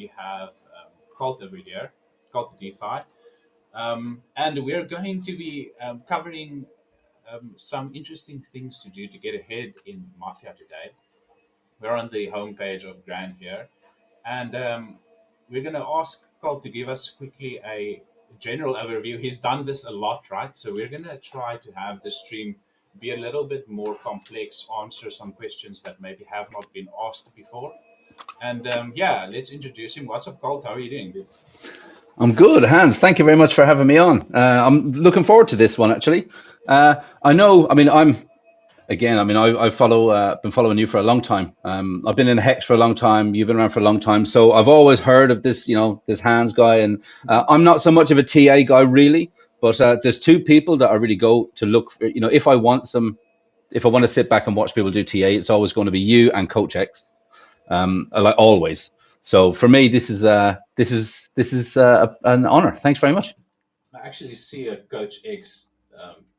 we have Cult over here, Cult of DeFi. And we're going to be covering some interesting things to do to get ahead in Mafia today. We're on the homepage of Grand here, and we're going to ask Colt to give us quickly a general overview. He's done this a lot, right? So we're going to try to have the stream be a little bit more complex, answer some questions that maybe have not been asked before. And yeah, let's introduce him. What's up, Colt? How are you doing, dude? I'm good, Hans. Thank you very much for having me on. I'm looking forward to this one, actually. I know, I mean, I follow, been following you for a long time. I've been in Hex for a long time. You've been around for a long time. So I've always heard of this, this Hans guy. And I'm not so much of a TA guy, really. But there's two people that I really go to look for, if I want to sit back and watch people do TA, it's always going to be you and Coach X, like always. So for me, this is an honor. Thanks very much. I actually see a Coach X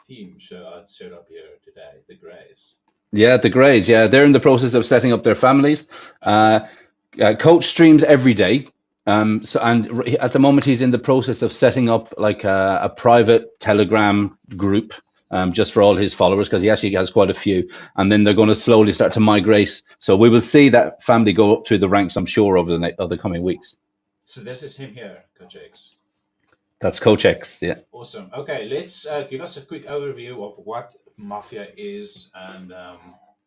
team showed up here today, the Greys. Yeah, the Greys. Yeah, they're in the process of setting up their families. Coach streams every day. And at the moment, he's in the process of setting up like a private Telegram group. Just for all his followers, because he actually has quite a few, and then they're going to slowly start to migrate. So we will see that family go up through the ranks, I'm sure, over the coming weeks. So this is him here, Coach X. That's Coach X, yeah. Awesome. Okay, let's give us a quick overview of what Mafia is, and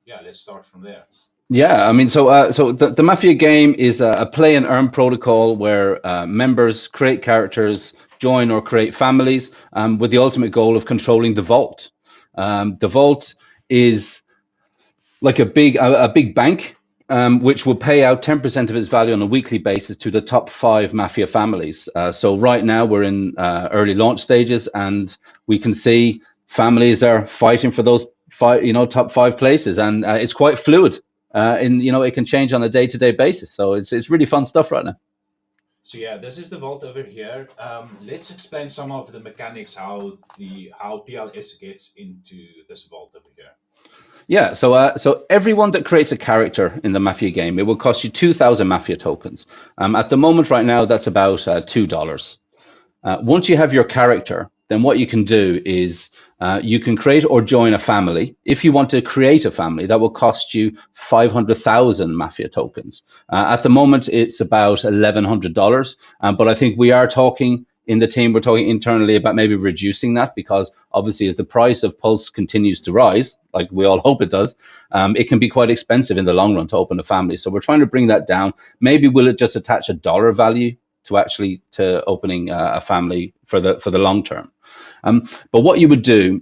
yeah, let's start from there. Yeah, I mean, so the Mafia game is a play and earn protocol where members create characters, join or create families, with the ultimate goal of controlling the vault. The vault is like a big bank, which will pay out 10% of its value on a weekly basis to the top 5 Mafia families. So right now we're in early launch stages, and we can see families are fighting for those top 5 places, and it's quite fluid. It can change on a day-to-day basis. So it's really fun stuff right now. So yeah, this is the vault over here. Let's explain some of the mechanics, how PLS gets into this vault over here. Yeah, so everyone that creates a character in the Mafia game, it will cost you 2,000 Mafia tokens. At the moment, right now, that's about $2. Once you have your character, then what you can do is you can create or join a family. If you want to create a family, that will cost you 500,000 Mafia tokens. At the moment, it's about $1,100. But I think we are talking in the team, we're talking internally about maybe reducing that, because obviously as the price of Pulse continues to rise, like we all hope it does, it can be quite expensive in the long run to open a family. So we're trying to bring that down. Maybe will it just attach a dollar value to opening a family for the long term. But what you would do,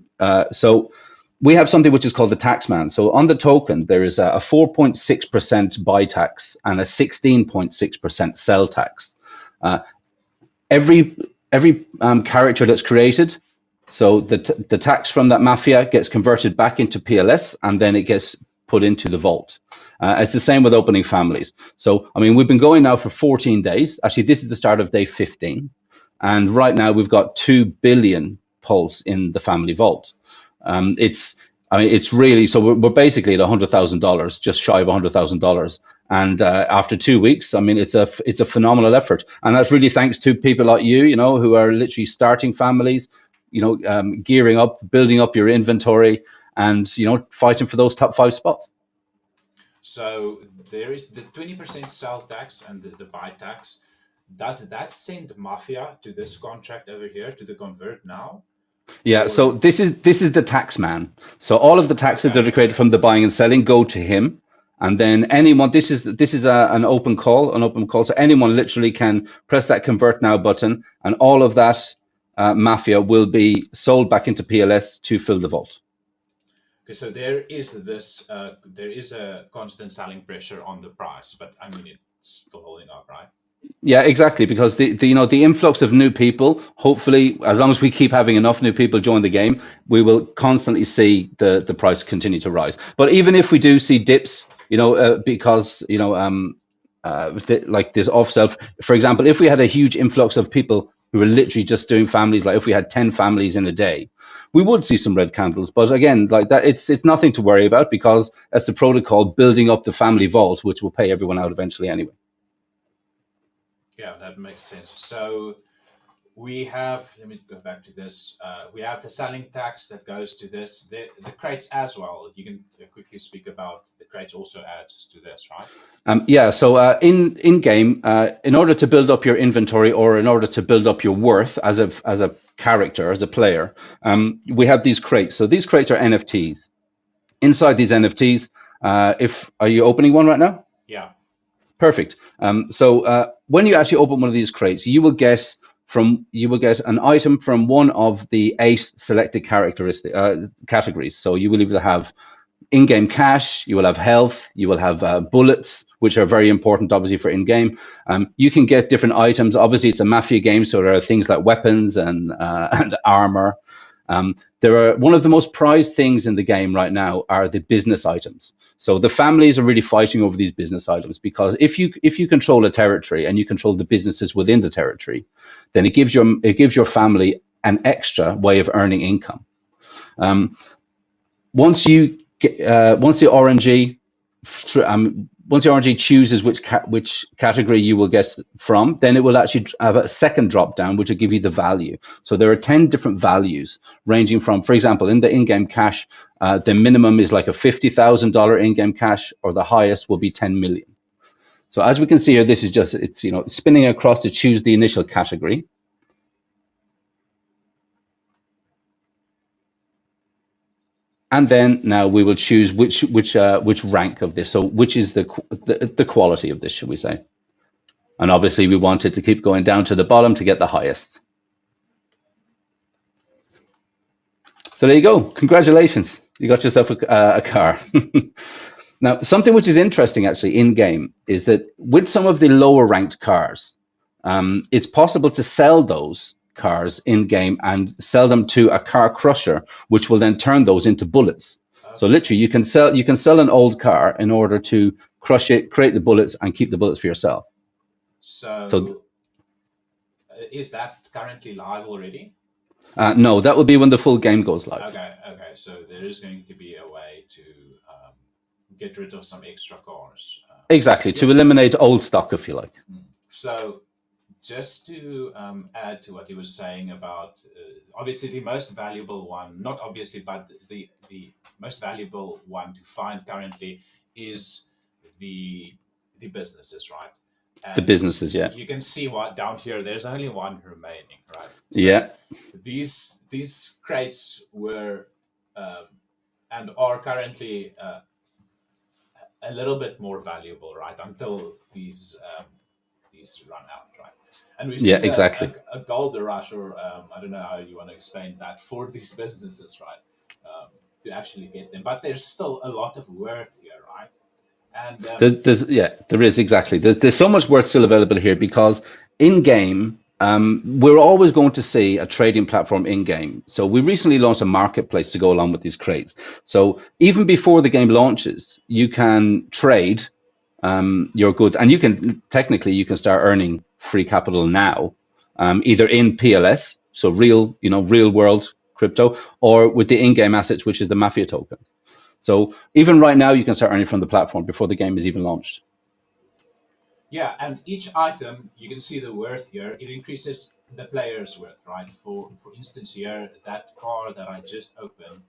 so we have something which is called the taxman. So on the token, there is a 4.6% buy tax and a 16.6% sell tax. Every character that's created, so the tax from that Mafia gets converted back into PLS, and then it gets put into the vault. It's the same with opening families. So, I mean, we've been going now for 14 days. Actually, this is the start of day 15. And right now we've got 2 billion Pulse in the family vault. It's really, so we're basically at $100,000, just shy of $100,000. And after 2 weeks, I mean, it's a phenomenal effort. And that's really thanks to people like you, who are literally starting families, gearing up, building up your inventory, and, fighting for those top 5 spots. So there is the 20% sell tax and the buy tax. Does that send Mafia to this contract over here, to the convert now? Yeah, so this is the tax man. So all of the taxes that are created from the buying and selling go to him. And then anyone, this is an open call. So anyone literally can press that convert now button, and all of that Mafia will be sold back into PLS to fill the vault. Okay, so there is a constant selling pressure on the price, but I mean, it's still holding up, right? Yeah, exactly, because the influx of new people, hopefully, as long as we keep having enough new people join the game, we will constantly see the price continue to rise. But even if we do see dips, because like this off sale, for example, if we had a huge influx of people who were literally just doing families, like if we had 10 families in a day, we would see some red candles. But again, like that, it's nothing to worry about, because that's the protocol building up the family vault, which will pay everyone out eventually anyway. Yeah, that makes sense. So we have, let me go back to this. We have the selling tax that goes to this, the crates as well. You can quickly speak about the crates also adds to this, right? Yeah, so in game, in order to build up your inventory or in order to build up your worth as a character, as a player, we have these crates. So these crates are NFTs. Inside these NFTs, if are you opening one right now? Yeah. Perfect. So when you actually open one of these crates, you will get an item from one of the eight selected characteristic categories. So you will either have in-game cash, you will have health, you will have bullets, which are very important, obviously, for in-game. You can get different items. Obviously, it's a Mafia game, so there are things like weapons and and armor. There are one of the most prized things in the game right now are the business items. So the families are really fighting over these business items because if you control a territory and you control the businesses within the territory, then it gives your family an extra way of earning income. Um, once the RNG once the RNG chooses which category you will get from, then it will actually have a second drop down, which will give you the value. So there are 10 different values ranging from, for example, in the in-game cash, the minimum is like a $50,000 in-game cash, or the highest will be 10 million. So as we can see here, this is just it's spinning across to choose the initial category. And then now we will choose which rank of this. So which is the quality of this, should we say? And obviously we want it to keep going down to the bottom to get the highest. So there you go. Congratulations, you got yourself a car. Now, something which is interesting actually in game is that with some of the lower ranked cars, it's possible to sell those cars in game and sell them to a car crusher, which will then turn those into bullets. So Okay. literally, you can sell an old car in order to crush it, create the bullets, and keep the bullets for yourself. So So is that currently live already? no, that will be when the full game goes live. Okay, okay. So there is going to be a way to um, get rid of some extra cars. Exactly, Yeah. to eliminate old stock, if you like. Mm. So just to add to what he was saying about obviously the most valuable one, not obviously, but the most valuable one to find currently is the the businesses, right? The And businesses, yeah, you can see what down here. There's only one remaining, right? So yeah. these crates were um, and are currently a little bit more valuable, right? Until these run out, right? And we've Yeah, seen exactly. a gold rush, or I don't know how you want to explain that for these businesses, right? To actually get them, but there's still a lot of worth here, right? And There is exactly. There's so much worth still available here because in game, we're always going to see a trading platform in game. So we recently launched a marketplace to go along with these crates. So even before the game launches, you can trade your goods, and you can start earning free capital now, either in PLS, so real world crypto, or with the in-game assets, which is the Mafia token. So even right now, you can start earning from the platform before the game is even launched. yeah, and each item you can see the worth here. It increases the player's worth, right? For instance, here that car that I just opened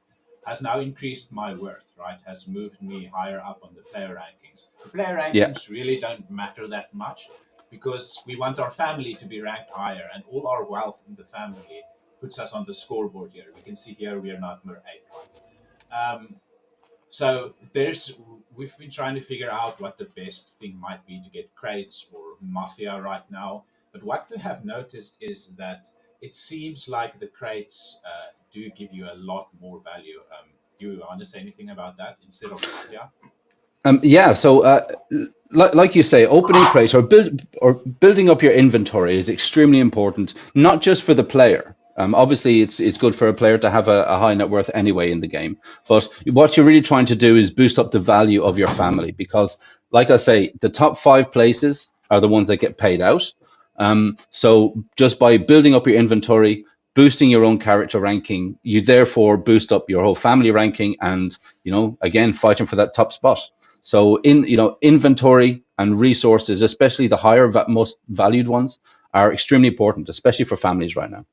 has now increased my worth, right? Has moved me higher up on the player rankings. The player Yeah, rankings really don't matter that much because we want our family to be ranked higher, and all our wealth in the family puts us on the scoreboard here. We can see here we are not number eight, right? So we've been trying to figure out what the best thing might be to get crates or mafia right now. But what we have noticed is that it seems like the crates do give you a lot more value. Do you want to say anything about that instead of mafia? yeah. So, like you say, opening crates or building up your inventory is extremely important, not just for the player. Obviously, it's good for a player to have a high net worth anyway in the game. But what you're really trying to do is boost up the value of your family because, like I say, the top five places are the ones that get paid out. So just by building up your inventory, boosting your own character ranking, you therefore boost up your whole family ranking, and again, fighting for that top spot. So inventory and resources, especially the higher most valued ones, are extremely important, especially for families right now.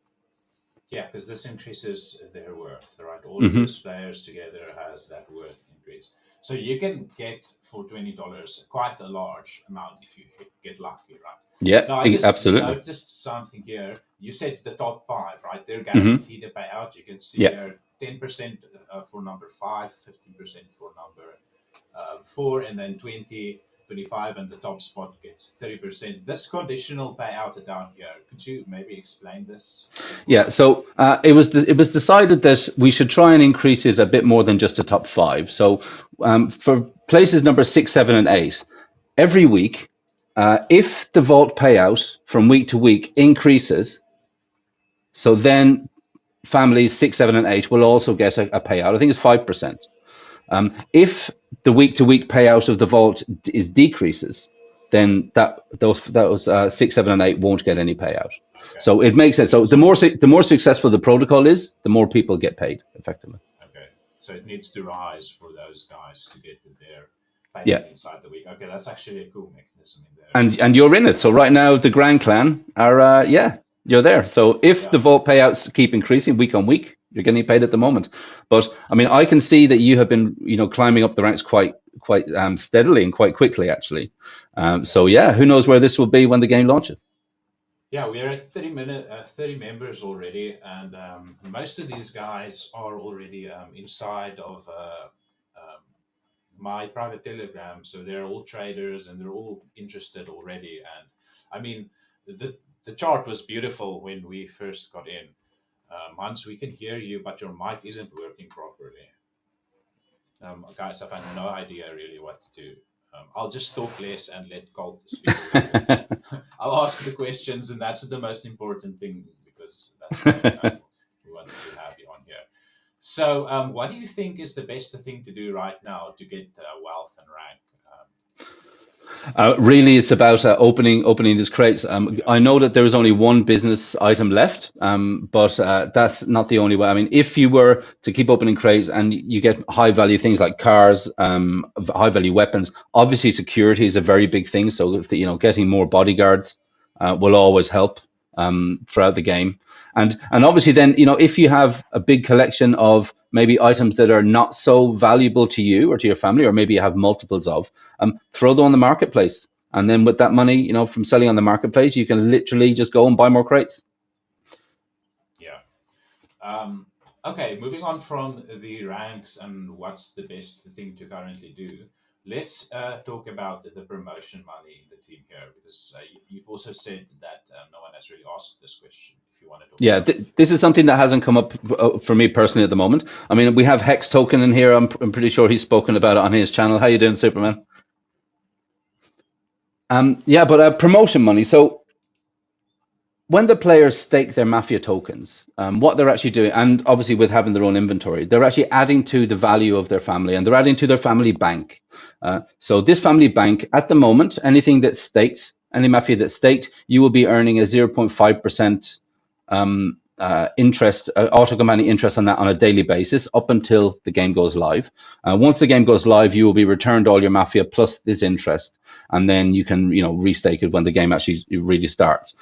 Yeah, because this increases their worth, right? All of Hmm. those players together has that worth increase. So you can get for $20 quite a large amount if you get lucky, right? Yeah, Now I just absolutely. noticed something here. You said the top five, right? They're Hmm. guaranteed a payout. You can see Yeah. here 10% for number five, 15% for number four, and then 20, 25, and the top spot gets 30%. This conditional payout down here, could you maybe explain this for Yeah, us? so it was decided that we should try and increase it a bit more than just the top five. So for places number six, seven, and eight, every week, if the vault payout from week to week increases, so then families six, seven, and eight will also get a payout. I think it's 5%. If the week to week payout of the vault is decreases, then those six, seven, and eight won't get any payout. Okay, So it makes makes sense. So sense. the more successful the protocol is, the more people get paid effectively. Okay, so it needs to rise for those guys to get their Yeah, payment inside the week. Okay, that's actually a cool mechanism in there. and you're in it. So right now the Grand Clan are yeah, you're there. So if Yeah, the vault payouts keep increasing week on week, you're getting paid at the moment. But I mean, I can see that you have been climbing up the ranks quite steadily and quite quickly actually. yeah, So yeah, who knows where this will be when the game launches? yeah. We're at 30 members already, and most of these guys are already inside of my private Telegram. So they're all traders and they're all interested already. And I mean, the chart was beautiful when we first got in. Hans, we can hear you, but your mic isn't working properly. Guys, I've had no idea really what to do. I'll just talk less and let Colt speak a little bit. I'll ask the questions, and that's the most important thing because that's why we wanted to have you on here. So, what do you think is the best thing to do right now to get wealth and rank? Really, it's about opening these crates. Yeah, I know that there is only one business item left, but that's not the only way. I mean, if you were to keep opening crates and you get high value things like cars, high value weapons, obviously security is a very big thing. So, if getting more bodyguards will always help throughout the game. And obviously then, if you have a big collection of maybe items that are not so valuable to you or to your family, or maybe you have multiples of, throw them on the marketplace. And then with that money, from selling on the marketplace, you can literally just go and buy more crates. yeah. Um, okay, moving on from the ranks and what's the best thing to currently do. Let's talk about the promotion money in the team here because you've also said that no one has really asked this question. If you want to talk Yeah, about it. this is something that hasn't come up for me personally at the moment. I mean, we have Hex Token in here. I'm pretty sure he's spoken about it on his channel. How you doing, Superman? Yeah, but promotion money. So when the players stake their Mafia tokens, what they're actually doing, and obviously with having their own inventory, they're actually adding to the value of their family, and they're adding to their family bank. So this family bank, at the moment, anything that's staked, any Mafia that's staked, you will be earning a 0.5% interest, auto compounding interest on that on a daily basis up until the game goes live. Once the game goes live, you will be returned all your Mafia plus this interest, and then you can restake it when the game actually really starts.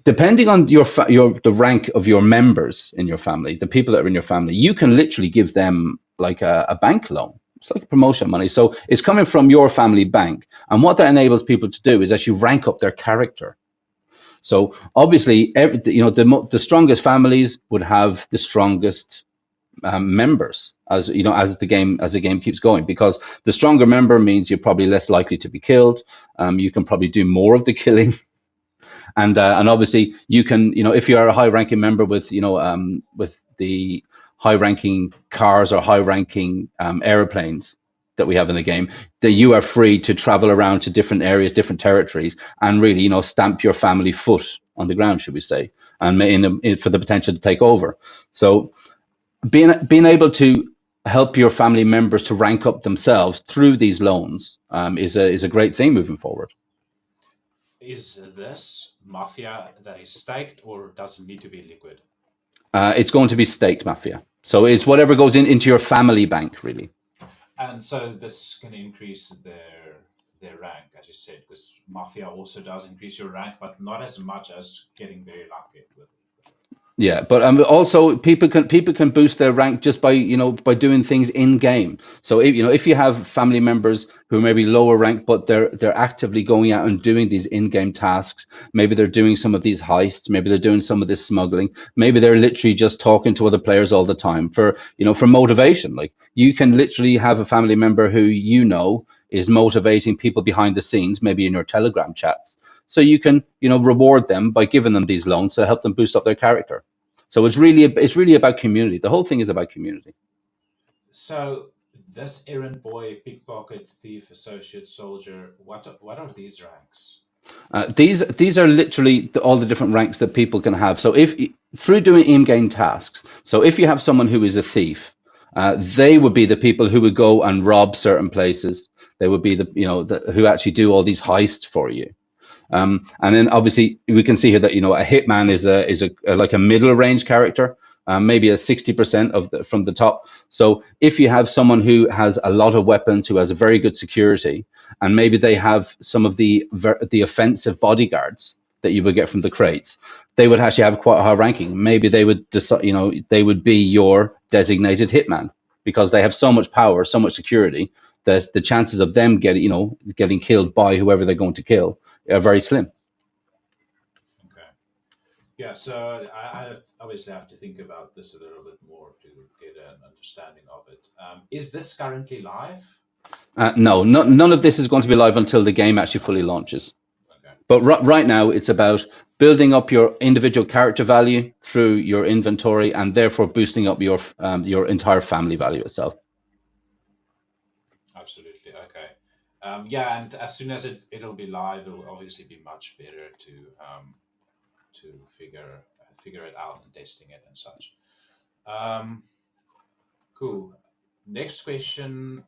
Depending on the rank of your members in your family, the people that are in your family, you can literally give them like a bank loan. It's like promotion money. So it's coming from your family bank. And what that enables people to do is actually rank up their character. So obviously, the strongest families would have the strongest members as the game keeps going, because the stronger member means you're probably less likely to be killed. You can probably do more of the killing. And obviously you can, if you are a high ranking member with with the high ranking cars or high ranking airplanes that we have in the game, that you are free to travel around to different areas, different territories, and really stamp your family foot on the ground, should we say, and for the potential to take over. So being able to help your family members to rank up themselves through these loans is a great thing moving forward. Is this Mafia that is staked or does it need to be liquid? It's going to be staked Mafia. So it's whatever goes into your family bank, really. And so this can increase their rank, as you said, because Mafia also does increase your rank, but not as much as getting very lucky with. Yeah, but also people can boost their rank just by by doing things in game. So if you have family members who are maybe lower rank, but they're actively going out and doing these in-game tasks. Maybe they're doing some of these heists. Maybe they're doing some of this smuggling. Maybe they're literally just talking to other players all the time for motivation. Like you can literally have a family member who is motivating people behind the scenes, maybe in your Telegram chats. So you can reward them by giving them these loans to help them boost up their character. So it's really about community. The whole thing is about community. So this errand boy, pickpocket, thief, associate, soldier, what are these ranks? These are literally all the different ranks that people can have. So if through doing in-game tasks, so if you have someone who is a thief, they would be the people who would go and rob certain places. They would be who actually do all these heists for you. And then obviously we can see here that a hitman is a like a middle range character, maybe a 60% from the top. So if you have someone who has a lot of weapons, who has a very good security, and maybe they have some of the offensive bodyguards that you would get from the crates, they would actually have quite a high ranking. Maybe they would decide, they would be your designated hitman because they have so much power, so much security that the chances of them getting killed by whoever they're going to kill are very slim. Okay. Yeah, so I obviously have to think about this a little bit more to get an understanding of it. Is this currently live? No, none of this is going to be live until the game actually fully launches. Okay. But right now, it's about building up your individual character value through your inventory, and therefore boosting up your entire family value itself. Absolutely. Okay. Yeah, and as soon as it'll be live, it'll obviously be much better to figure it out and testing it and such. Um, cool. Next question.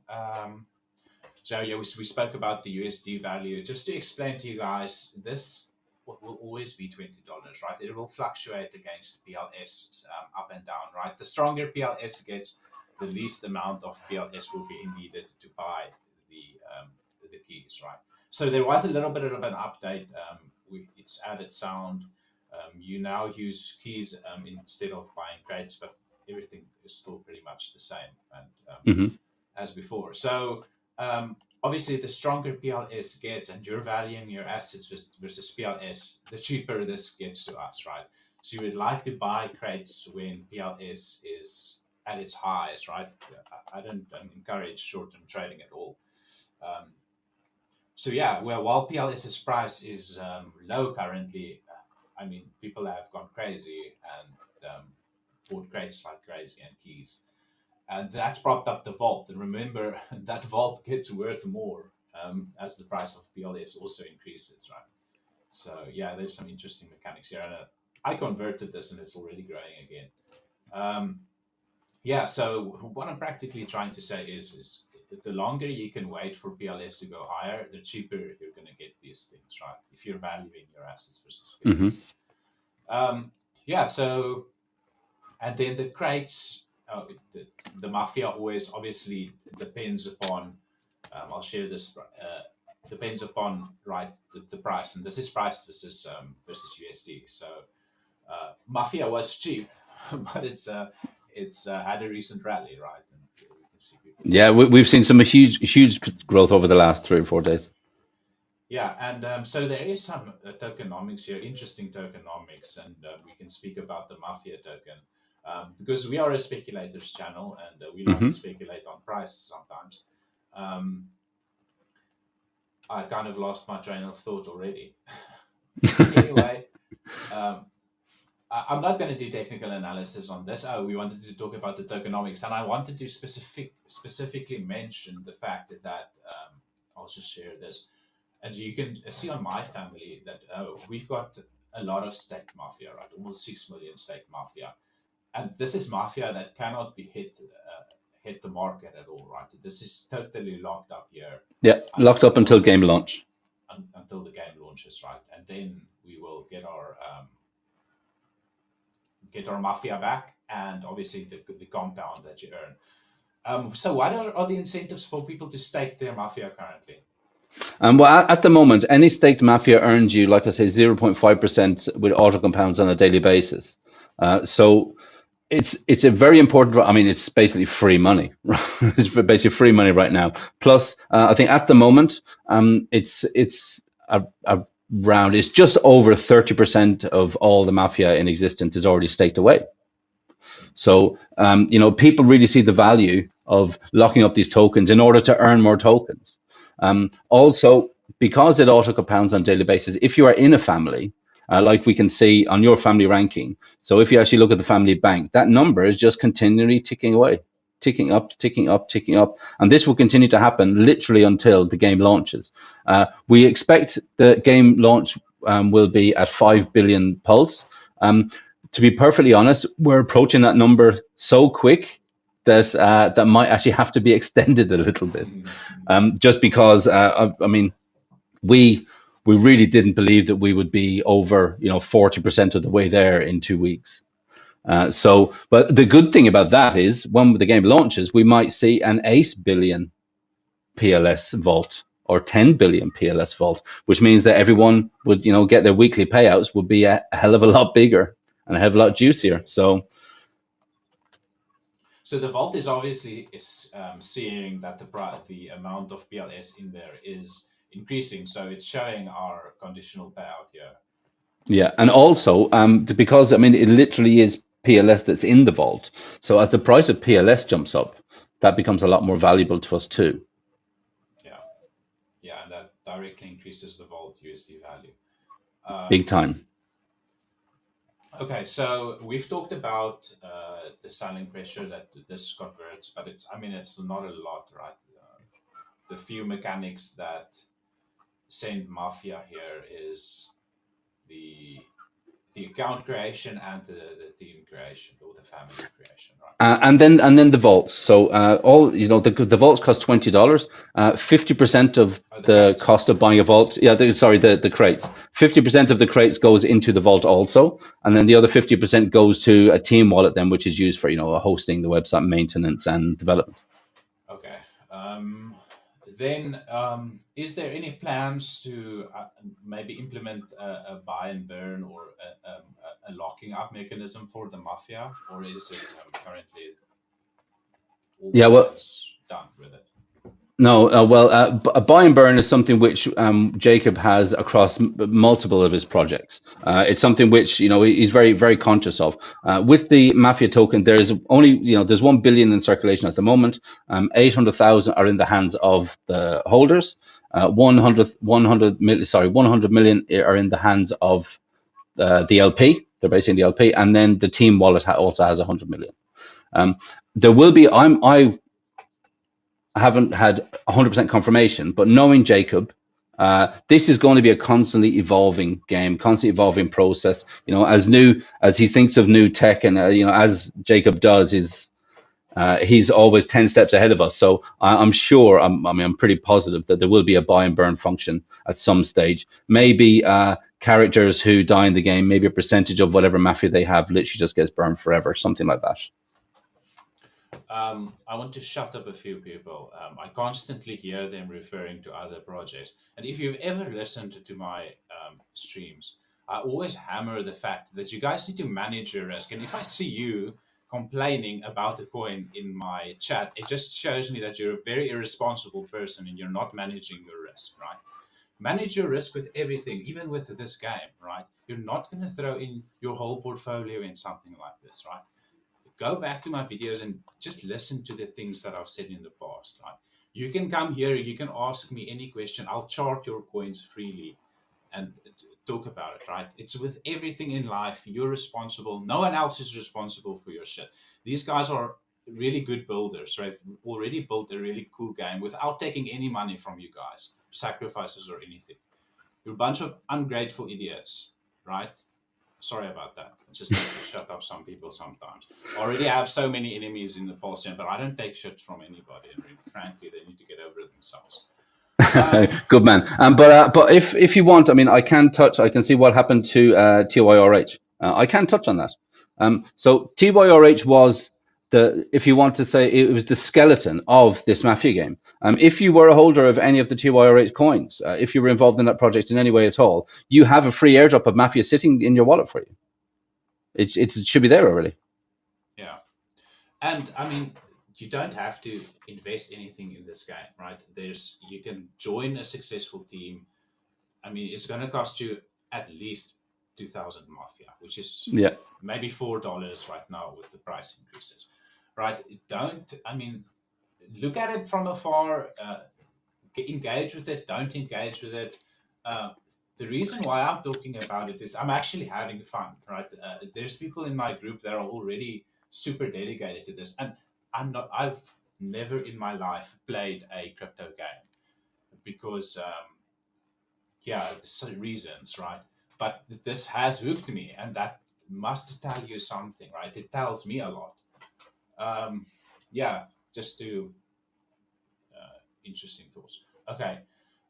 So yeah, we spoke about the USD value. Just to explain to you guys, this will always be $20, right? It will fluctuate against PLS up and down, right? The stronger PLS gets, the least amount of PLS will be needed to buy the the keys, right? So there was a little bit of an update. It's added sound. You now use keys instead of buying crates, but everything is still pretty much the same and Hmm. as before. So obviously, the stronger PLS gets, and you're valuing your assets versus PLS, the cheaper this gets to us, right? So you would like to buy crates when PLS is at its highest, right? I don't encourage short-term trading at all. Um, so yeah, well, while PLS's price is low currently, I mean, people have gone crazy and bought crates like crazy and keys, and that's propped up the vault. And remember, that vault gets worth more as the price of PLS also increases, right? So yeah, there's some interesting mechanics here. And I converted this, and it's already growing again. Um, yeah. So what I'm practically trying to say is the longer you can wait for PLS to go higher, the cheaper you're going to get these things, right? If you're valuing your assets versus Hmm. PLS. Yeah. So and then the crates, the mafia always obviously depends upon. I'll share this. Depends upon right the price, and this is priced versus USD. So mafia was cheap, but it's had a recent rally, right? And we can see people Yeah, buying. we've seen some huge growth over the last 3 or 4 days. Yeah, and so there is some tokenomics here, interesting tokenomics, and we can speak about the Mafia token because we are a speculators channel and we like to Hmm. speculate on price sometimes. Um, I kind of lost my train of thought already. Anyway, um, I'm not going to do technical analysis on this. Oh, we wanted to talk about the tokenomics, and I wanted to specifically mention the fact that I'll just share this. And you can see on my family that we've got a lot of staked mafia, right? Almost 6 million staked mafia, and this is mafia that cannot be hit the market at all, right? This is totally locked up here Yeah, locked up until until game launch. until the game launches, right? And then we will get our mafia back, and obviously the compound that you earn. So what are the incentives for people to stake their Mafia currently? Well, at the moment, any staked Mafia earns you, like I say, 0.5% with auto compounds on a daily basis. So it's a very important. I mean, it's basically free money. It's basically free money right now. Plus, I think at the moment, it's around. It's just over 30% of all the Mafia in existence is already staked away. So, people really see the value of locking up these tokens in order to earn more tokens. Also, because it auto compounds on a daily basis, if you are in a family, like we can see on your family ranking, so if you actually look at the family bank, that number is just continually ticking away, ticking up, ticking up, ticking up. And this will continue to happen literally until the game launches. We expect the game launch will be at 5 billion pulse. To be perfectly honest, we're approaching that number so quick that that might actually have to be extended a little bit, just because I mean we really didn't believe that we would be over 40% of the way there in 2 weeks. But the good thing about that is when the game launches, we might see an 8 billion PLS vault or 10 billion PLS vault, which means that everyone would get their weekly payouts would be a hell of a lot bigger and a hell of a lot juicier. So So the vault is obviously seeing that the amount of PLS in there is increasing, so it's showing our conditional payout here. yeah, and also because I mean it literally is PLS that's in the vault. So as the price of PLS jumps up, that becomes a lot more valuable to us too. Yeah, yeah, and that directly increases the vault USD value. Big Um, time. okay, so we've talked about the selling pressure that this converts, but I mean, it's not a lot, right? The few mechanics that send Mafia here is the the account creation and the team creation or the family creation, right? And then the vaults. So all the vaults cost $20. 50% of Oh, the the crates. cost of buying a vault, yeah, sorry, the crates. 50% of the crates goes into the vault also, and then the other 50% goes to a team wallet then, which is used for hosting the website maintenance and development. Okay. Then, is there any plans to maybe implement a buy and burn or a locking up mechanism for the Mafia, or is it currently all Yeah, well, plans done with it? no, well, a buy and burn is something which Jacob has across multiple of his projects. It's something which he's very very conscious of. With the Mafia token, there's only there's 1 billion in circulation at the moment. 800,000 are in the hands of the holders. 100 million, sorry, 100 million are in the hands of the LP. They're basically in the LP, and then the team wallet also has 100 million. There will be. I haven't had 100% confirmation, but knowing Jacob, this is going to be a constantly evolving game, constantly evolving process. As he thinks of new tech, and as Jacob does, he's always 10 steps ahead of us. So I'm sure, I'm pretty positive that there will be a buy and burn function at some stage. Maybe characters who die in the game, maybe a percentage of whatever Mafia they have literally just gets burned forever, something like that. I want to shut up a few people. I constantly hear them referring to other projects. And if you've ever listened to my streams, I always hammer the fact that you guys need to manage your risk. And if I see you complaining about a coin in my chat, it just shows me that you're a very irresponsible person and you're not managing your risk, right? Manage your risk with everything, even with this game, right? You're not going to throw in your whole portfolio in something like this, right? Go back to my videos and just listen to the things that I've said in the past. Right? You can come here, you can ask me any question. I'll chart your coins freely and talk about it, right? It's with everything in life. You're responsible. No one else is responsible for your shit. These guys are really good builders, right? Already built a really cool game without taking any money from you guys, sacrifices or anything. You're a bunch of ungrateful idiots, right? Sorry about that. I just need to shut up some people sometimes. Already I have so many enemies in the Pulsechain, but I don't take shit from anybody. And really, frankly, they need to get over it themselves. Good man. But if you want, I mean, I can see what happened to TYRH. I can touch on that. So TYRH was if you want to say, it was the skeleton of this Mafia game. If you were a holder of any of the TYR8 coins, if you were involved in that project in any way at all, you have a free airdrop of Mafia sitting in your wallet for you. It should be there already. Yeah. And I mean, you don't have to invest anything in this game, right? You can join a successful team. I mean, it's going to cost you at least 2,000 Mafia, which is Yeah. maybe $4 right now with the price increases, right? Don't, I mean, look at it from afar, engage with it, don't engage with it. Uh, the reason why I'm talking about it is I'm actually having fun, right? There's people in my group that are already super dedicated to this, and I've never in my life played a crypto game because, yeah, there's some reasons, right? But this has hooked me, and that must tell you something, right? It tells me a lot. Um, yeah, just to interesting thoughts. Okay.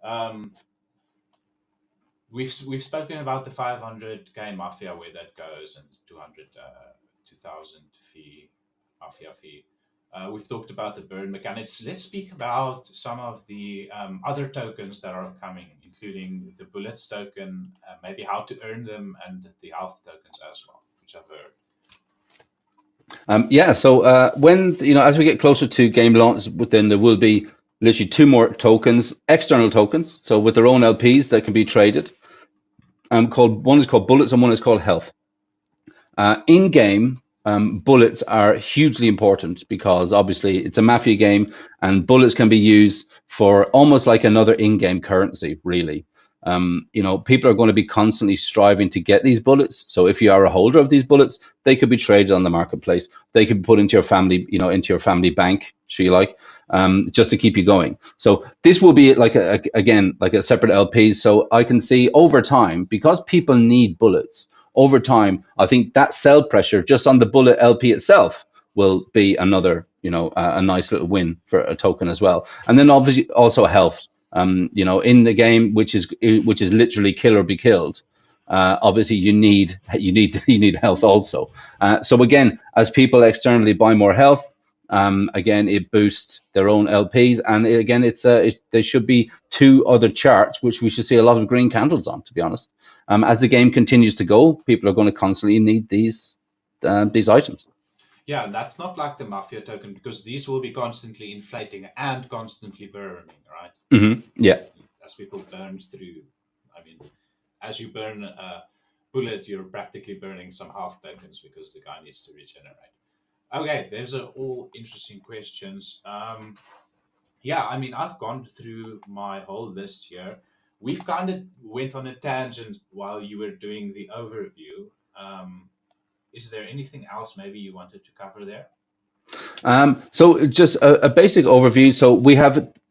Um, we've spoken about the 500k Mafia, where that goes, and the 2,000 fee, Mafia fee. We've talked about the burn mechanics. Let's speak about some of the other tokens that are coming, including the bullets token, maybe how to earn them, and the health tokens as well, which I've heard. Yeah. So when as we get closer to game launch, then there will be literally two more tokens, external tokens, so with their own LPs that can be traded. Called one is called bullets and one is called health. In game, bullets are hugely important because obviously it's a Mafia game, and bullets can be used for almost like another in-game currency, really. People are going to be constantly striving to get these bullets. So if you are a holder of these bullets, they could be traded on the marketplace. They could be put into your family, into your family bank, so you like, just to keep you going. So this will be like again like a separate LP. So I can see over time, because people need bullets over time, I think that sell pressure just on the bullet LP itself will be another, a nice little win for a token as well. And then obviously also health. In the game, which is literally kill or be killed. Obviously, you need health also. So again, as people externally buy more health, again it boosts their own LPs, and again there should be two other charts which we should see a lot of green candles on. To be honest, as the game continues to go, people are going to constantly need these items. Yeah, that's not like the Mafia token because these will be constantly inflating and constantly burning, right? Yeah. As people burn through, I mean, as you burn a bullet, you're practically burning some health tokens because the guy needs to regenerate. Okay, there's all interesting questions. Yeah, I mean, I've gone through my whole list here. We've kind of went on a tangent while you were doing the overview. Is there anything else maybe you wanted to cover there? So just a basic overview. So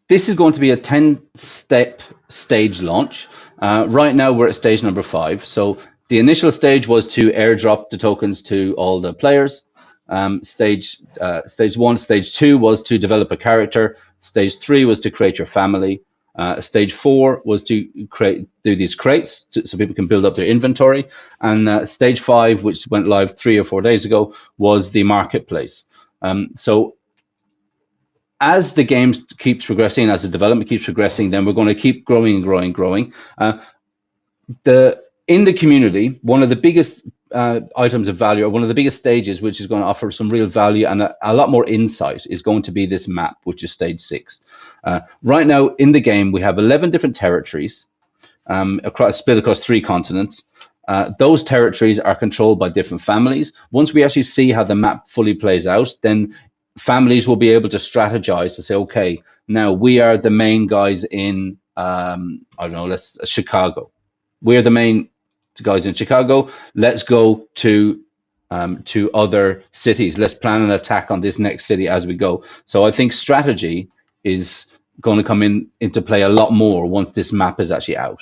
this is going to be a 10-step stage launch. Right now we're at stage number 5. So the initial stage was to airdrop the tokens to all the players. Stage 1, stage 2 was to develop a character. Stage 3 was to create your family. Stage 4 was to do these crates so people can build up their inventory. And stage 5, which went live 3 or 4 days ago, was the marketplace. So as the game keeps progressing, as the development keeps progressing, then we're going to keep growing and growing and growing. In the community, one of the biggest items of value, or one of the biggest stages, which is going to offer some real value and a lot more insight, is going to be this map, which is stage 6. Right now in the game, we have 11 different territories split across 3 continents. Those territories are controlled by different families. Once we actually see how the map fully plays out, then families will be able to strategize to say, okay, now we are the main guys in, I don't know, let's Chicago. We're the main guys in Chicago. Let's go to other cities. Let's plan an attack on this next city as we go. So I think strategy is going to come into play a lot more once this map is actually out.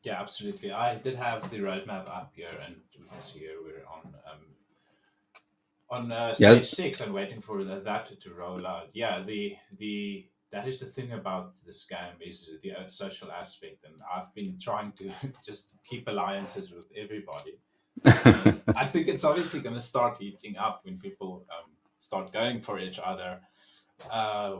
Yeah, absolutely. I did have the roadmap up here, and we can see here we're on stage Yes. 6 and waiting for that to roll out. Yeah, the that is the thing about this game is the social aspect, and I've been trying to just keep alliances with everybody. I think it's obviously going to start heating up when people start going for each other.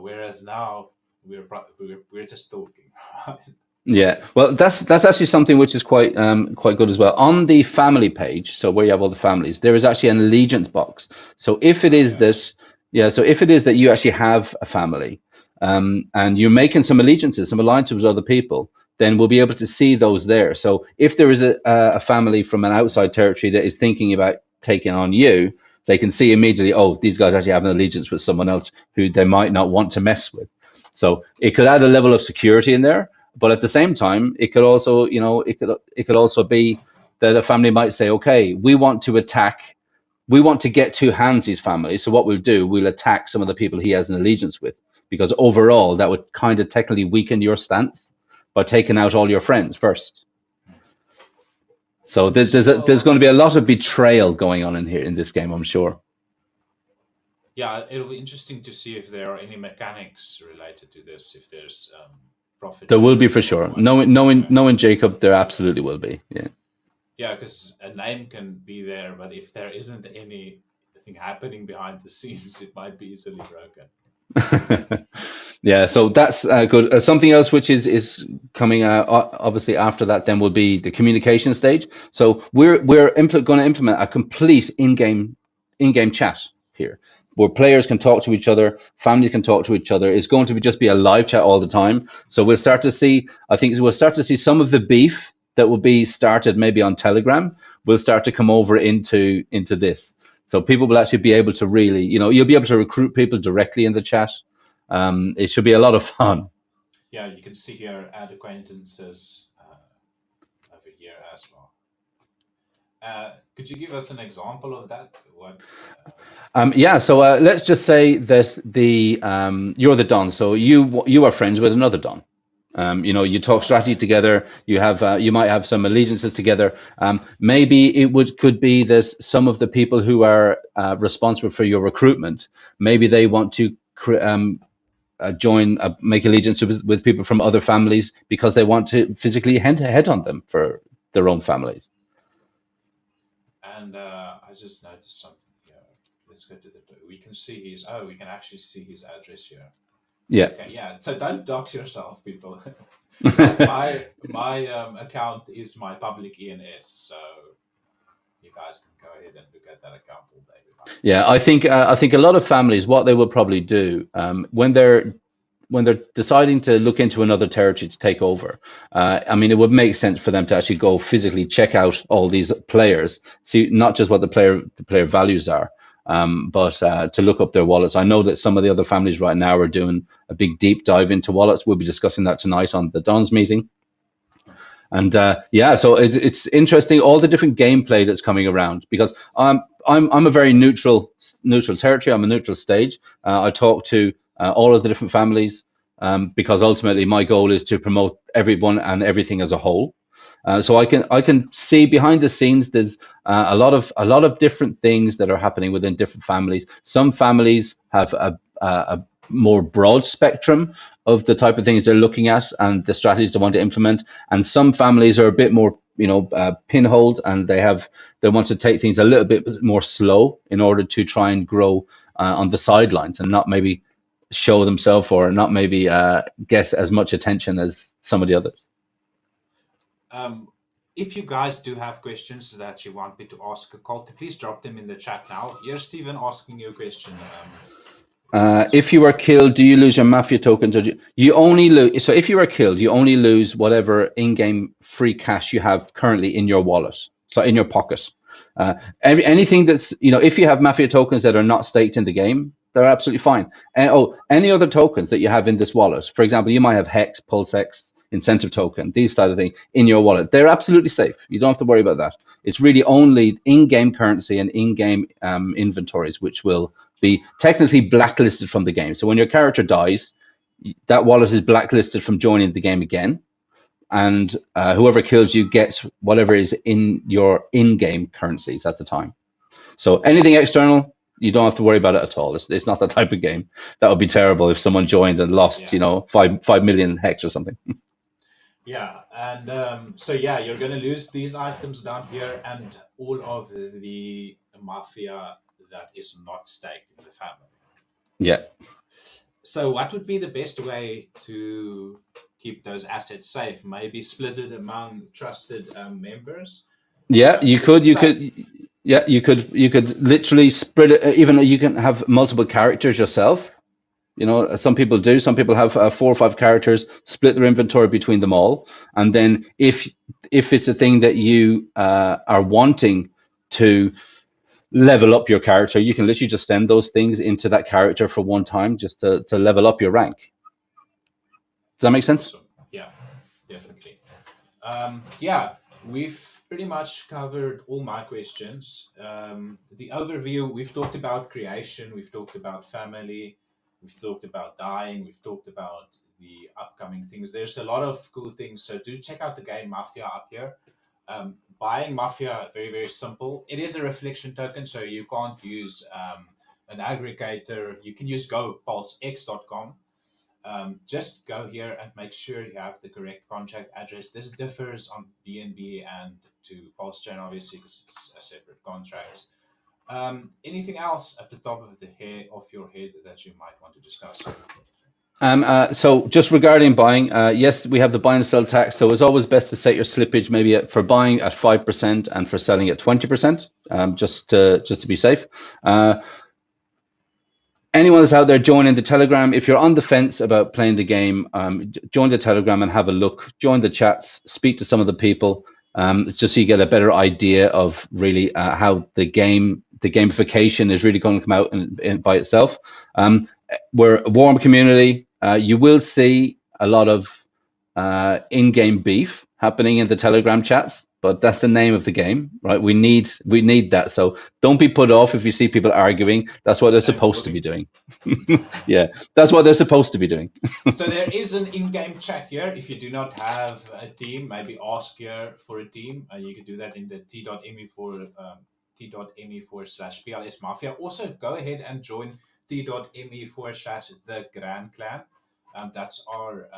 Whereas now we're just talking, right? Yeah, well, that's actually something which is quite good as well. On the family page, so where you have all the families, there is actually an allegiance box. So if it is Okay. this, yeah, so if it is that you actually have a family, and you're making some allegiances, some alliances with other people, then we'll be able to see those there. So if there is a family from an outside territory that is thinking about taking on you, they can see immediately, oh, these guys actually have an allegiance with someone else who they might not want to mess with. So it could add a level of security in there, but at the same time, it could also, it could also be that a family might say, okay, we want to get to Hansi's family. So what we'll do, we'll attack some of the people he has an allegiance with, because overall that would kind of technically weaken your stance by taking out all your friends first. So And this there's will, going to be a lot of betrayal going on in here in this game, I'm sure. yeah, it'll be interesting to see if there are any mechanics related to this, if there's profit There will be sharing for or sure. what. Knowing Okay. knowing Jacob, there absolutely will be. Yeah. Yeah, because a name can be there, but if there isn't anything happening behind the scenes, it might be easily broken. Yeah, so that's good. Something else which is coming obviously after that then will be the communication stage. So we're going to implement a complete in-game chat here, where players can talk to each other, families can talk to each other. It's going to just be a live chat all the time. So we'll start to see, I think we'll start to see some of the beef that will be started maybe on Telegram will start to come over into this. So people will actually be able to really, you'll be able to recruit people directly in the chat. It should be a lot of fun. Yeah, you can see here add acquaintances over here as well. Could you give us an example of that? What? Yeah, so let's just say this: you're the Don, so you are friends with another Don. You talk strategy Okay. together. You might have some allegiances together. Maybe it could be there's some of the people who are responsible for your recruitment. Maybe they want to make allegiance with people from other families because they want to physically head on them for their own families. And I just noticed something here. Let's go to the. We can see his. Oh, we can actually see his address here. Yeah. Okay, yeah. So don't dox yourself, people. My account is my public ENS, so you guys can go ahead and look at that account all day if you Yeah, I think a lot of families, what they will probably do when they're deciding to look into another territory to take over, I mean, it would make sense for them to actually go physically check out all these players, see not just what the player values are, but to look up their wallets. I know that some of the other families right now are doing a big deep dive into wallets. We'll be discussing that tonight on the Dons meeting. And yeah, so it's interesting all the different gameplay that's coming around because I'm a very neutral territory. I'm a neutral stage. I talk to all of the different families because ultimately my goal is to promote everyone and everything as a whole. So I can see behind the scenes there's a lot of different things that are happening within different families. Some families have a more broad spectrum of the type of things they're looking at and the strategies they want to implement, and some families are a bit more pinholed, and they want to take things a little bit more slow in order to try and grow on the sidelines and not maybe show themselves or not maybe get as much attention as some of the others. if you guys do have questions that you want me to ask a call, please drop them in the chat now. Here's Stephen asking you a question. If you are killed, do you lose your mafia tokens? Or you only lose? So if you are killed, you only lose whatever in-game free cash you have currently in your wallet, so in your pocket. Anything that's if you have mafia tokens that are not staked in the game, they're absolutely fine. And any other tokens that you have in this wallet, for example, you might have Hex, Pulsex, incentive token, these type of things in your wallet. They're absolutely safe. You don't have to worry about that. It's really only in-game currency and in-game inventories which will be technically blacklisted from the game. So when your character dies, that wallet is blacklisted from joining the game again, and whoever kills you gets whatever is in your in-game currencies at the time. So anything external, you don't have to worry about it at all. It's not that type of game. That would be terrible if someone joined and lost, Yeah. 5 million hex or something. Yeah, and so yeah, you're gonna lose these items down here and all of the mafia that is not staked in the family. Yeah. So, what would be the best way to keep those assets safe? Maybe split it among trusted members. Yeah, you could, What's you that? could, yeah, you could literally spread it. Even you can have multiple characters yourself. You know, some people do. Some people have 4 or 5 characters, split their inventory between them all, and then if it's a thing that you are wanting to level up your character, you can literally just send those things into that character for one time, just to level up your rank. Does that make sense? Awesome. Yeah, definitely. Yeah, we've pretty much covered all my questions. The overview, we've talked about creation, we've talked about family, we've talked about dying, we've talked about the upcoming things. There's a lot of cool things. So do check out the game Mafia up here. Buying Mafia, very, very simple. It is a reflection token, so you can't use an aggregator. You can use gopulsex.com. Just go here and make sure you have the correct contract address. This differs on BNB and to Pulsechain, obviously, because it's a separate contract. Anything else at the top of the hair of your head that you might want to discuss? So just regarding buying, yes, we have the buy and sell tax. So it's always best to set your slippage maybe for buying at 5% and for selling at 20%, just to be safe. Anyone that's out there joining the Telegram, if you're on the fence about playing the game, join the Telegram and have a look. Join the chats, speak to some of the people, just so you get a better idea of really how the gamification is really going to come out by itself. We're a warm community. You will see a lot of in-game beef happening in the Telegram chats, but that's the name of the game, right? We need that. So don't be put off if you see people arguing. That's what they're And supposed to be talking. doing. Yeah, that's what they're supposed to be doing. So there is an in-game chat here. If you do not have a team, maybe ask here for a team. You can do that in the t.me t.me/PLS Mafia. Also, go ahead and join t.me/the Grand Clan. That's our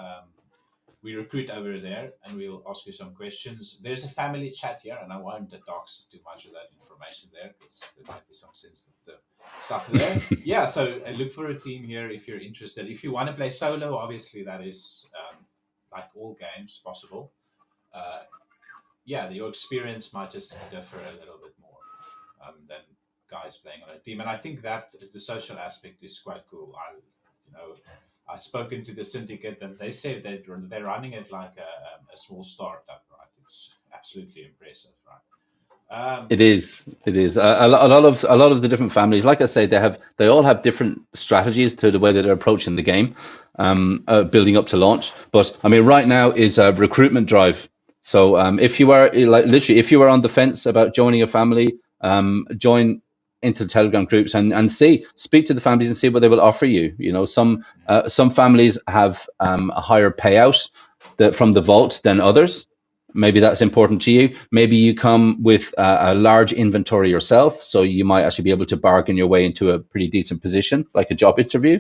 we recruit over there, and we'll ask you some questions. There's a family chat here, and I won't dox too much of that information there because there might be some sensitive stuff there. Yeah, so look for a team here if you're interested. If you want to play solo, obviously that is like all games possible. Uh, yeah, your experience might just differ a little bit more than guys playing on a team, and I think that the social aspect is quite cool. You know, I've spoken to the syndicate, and they said that they're running it like a small startup, right? It's absolutely impressive, right? It is. It is. A lot of the different families, like I say, they all have different strategies to the way that they're approaching the game, building up to launch. But I mean, right now is a recruitment drive. So if you are like literally, if you are on the fence about joining a family, join into the Telegram groups and speak to the families and see what they will offer you. You know, some families have a higher payout from the vault than others. Maybe that's important to you. Maybe you come with a large inventory yourself, so you might actually be able to bargain your way into a pretty decent position, like a job interview.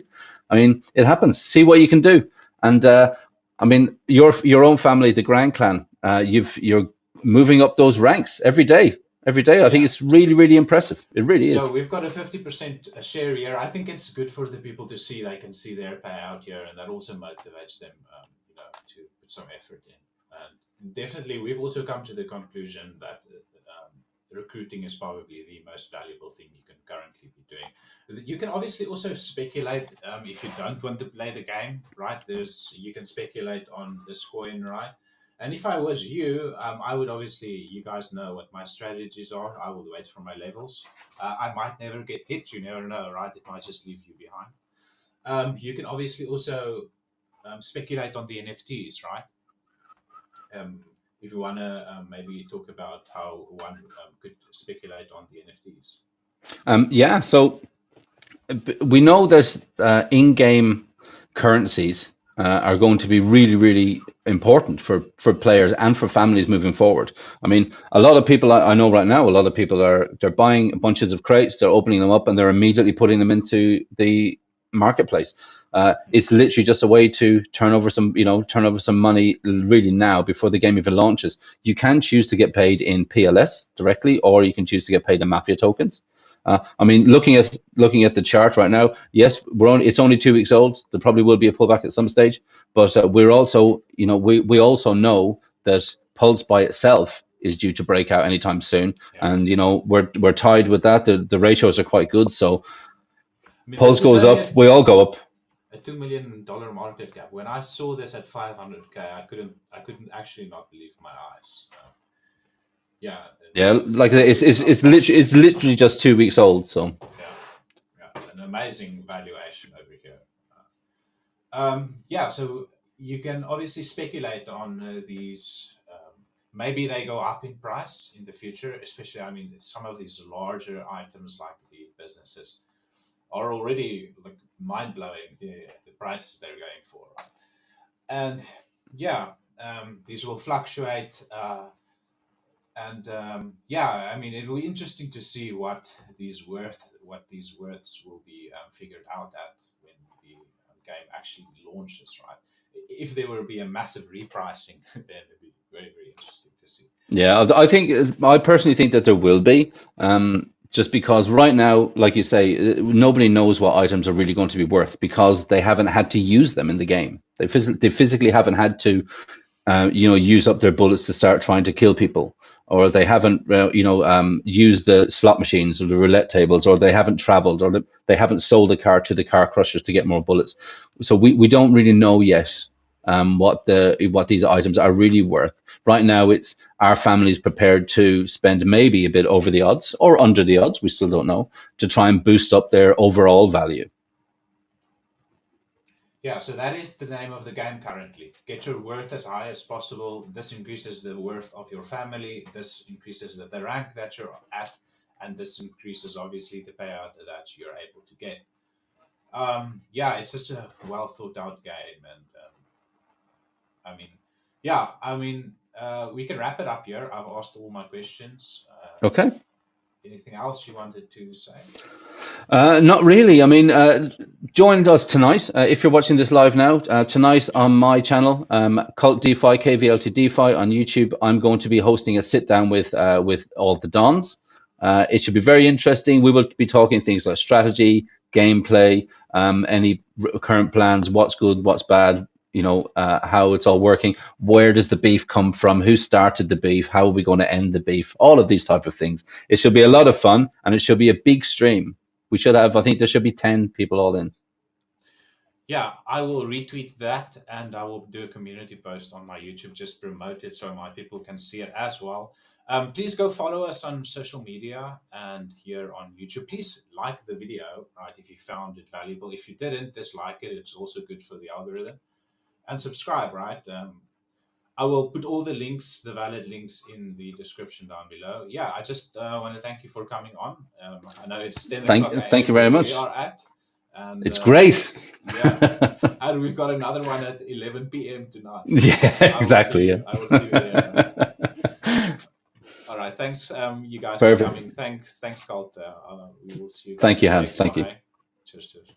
I mean, it happens. See what you can do. And I mean, your own family, the Grand Clan, you're moving up those ranks every day. Every day, I think Yeah. it's really, really impressive. It really Yeah, is. we've got a 50% share here. I think it's good for the people to see they can see their payout here, and that also motivates them, to put some effort in. And definitely, we've also come to the conclusion that recruiting is probably the most valuable thing you can currently be doing. You can obviously also speculate if you don't want to play the game, right? You can speculate on this coin, right? And if I was you, I would obviously, you guys know what my strategies are. I would wait for my levels. I might never get hit. You never know, right? It might just leave you behind. You can obviously also speculate on the NFTs, right? Um, if you want to maybe talk about how one could speculate on the NFTs. Yeah. So we know that in-game currencies are going to be really, really important for players and for families moving forward. I mean, a lot of people I know right now, a lot of people they're buying bunches of crates, they're opening them up, and they're immediately putting them into the marketplace. It's literally just a way to turn over some money really now before the game even launches. You can choose to get paid in PLS directly, or you can choose to get paid in Mafia tokens. I mean, looking at the chart right now, yes, it's only 2 weeks old. There probably will be a pullback at some stage, but we're also, we also know that Pulse by itself is due to break out anytime soon, Yeah. and we're tied with that. The ratios are quite good, so I mean, Pulse this is goes only up, we all go up. a $2 million market cap. When I saw this at 500K, I couldn't actually not believe my eyes. Yeah, Yeah, it's like I say, amazing how much. it's literally just 2 weeks old. So Yeah, yeah, an amazing valuation over here. Yeah, so you can obviously speculate on these. Maybe they go up in price in the future, especially, I mean, some of these larger items like the businesses are already like mind blowing, the prices they're going for, right? And yeah, these will fluctuate. And yeah, I mean, it'll be interesting to see what these worths will be figured out at when the game actually launches, right? If there will be a massive repricing, then it'd be very, very interesting to see. yeah, I personally think that there will be, just because right now, like you say, nobody knows what items are really going to be worth because they haven't had to use them in the game. They physically haven't had to use up their bullets to start trying to kill people, or they haven't, used the slot machines or the roulette tables, or they haven't traveled, or they haven't sold a car to the car crushers to get more bullets. So we don't really know yet what these items are really worth. Right now, it's our families prepared to spend maybe a bit over the odds or under the odds. We still don't know, to try and boost up their overall value. Yeah, so that is the name of the game currently. Get your worth as high as possible. This increases the worth of your family. This increases the rank that you're at, and this increases obviously the payout that you're able to get. Yeah, it's just a well thought out game, and I mean, yeah, I mean, we can wrap it up here. I've asked all my questions. Okay. Anything else you wanted to say? Not really. I mean, join us tonight if you're watching this live now. Tonight Yeah. on my channel, Cult DeFi, KVLT DeFi on YouTube, I'm going to be hosting a sit down with all the Dons. It should be very interesting. We will be talking things like strategy, gameplay, any current plans, what's good, what's bad, how it's all working. Where does the beef come from? Who started the beef? How are we going to end the beef? All of these type of things. It should be a lot of fun, and it should be a big stream. We should have, I think there should be 10 people all in. Yeah, I will retweet that and I will do a community post on my YouTube, just promote it so my people can see it as well. Please go follow us on social media and here on YouTube. Please like the video, right, if you found it valuable. If you didn't, dislike it. It's also good for the algorithm. And subscribe, right? I will put all the links, the valid links, in the description down below. Yeah, I just want to thank you for coming on. I know it's 10 o'clock Thank you a.m. very where we much. are at. And It's great. yeah, and we've got another one at 11 p.m. tonight. So Yeah, exactly. Yeah. I will see you there. All right. Thanks, you guys, for Perfect. coming. Thanks, Colt. We will see you guys Thank in you, the Hans. next Thank one. you. Eh? Cheers. Cheers.